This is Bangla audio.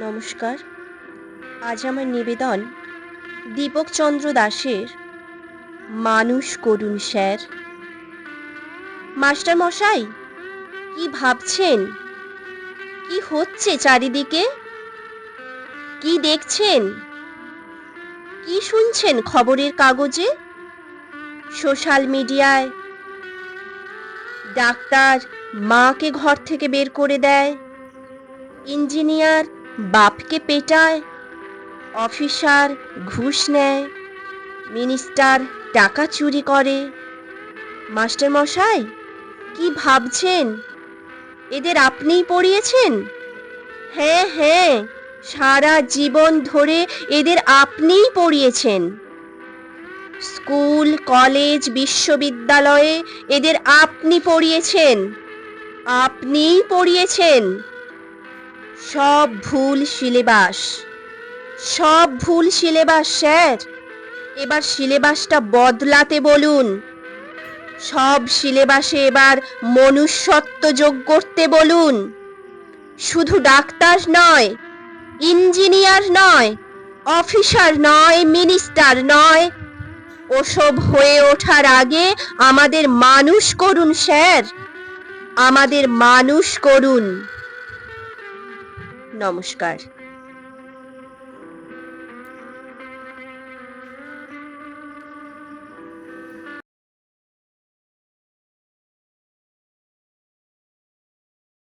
নমস্কার। আজ আমার নিবেদন দীপকচন্দ্র দাশের মানুষ করুন স্যার। মাস্টার মশাই, কি ভাবছেন? কি হচ্ছে চারিদিকে? কি দেখছেন? কি শুনছেন খবরের কাগজে? সোশ্যাল মিডিয়ায় ডাক্তার মাকে ঘর থেকে বের করে দেয়, ইঞ্জিনিয়ার বাপকে পেটায়, অফিসার ঘুষ নেয়, মিনিস্টার টাকা চুরি করে। মাস্টার মশাই, কি ভাবছেন? এদের আপনিই পড়িয়েছেন? হ্যাঁ হ্যাঁ, সারা জীবন ধরে এদের আপনিই পড়িয়েছেন। স্কুল কলেজ বিশ্ববিদ্যালয়ে এদের আপনি পড়িয়েছেন। আপনিই পড়িয়েছেন। সব ভুল সিলেবাস, সব ভুল সিলেবাস স্যার। এবার সিলেবাসটা বদলাতে বলুন। সব সিলেবাসে এবার মনুষ্যত্ব যোগ করতে বলুন। শুধু ডাক্তার নয়, ইঞ্জিনিয়ার নয়, অফিসার নয়, মিনিস্টার নয়, ওসব হয়ে ওঠার আগে আমাদের মানুষ করুন স্যার। আমাদের মানুষ করুন। নমস্কার।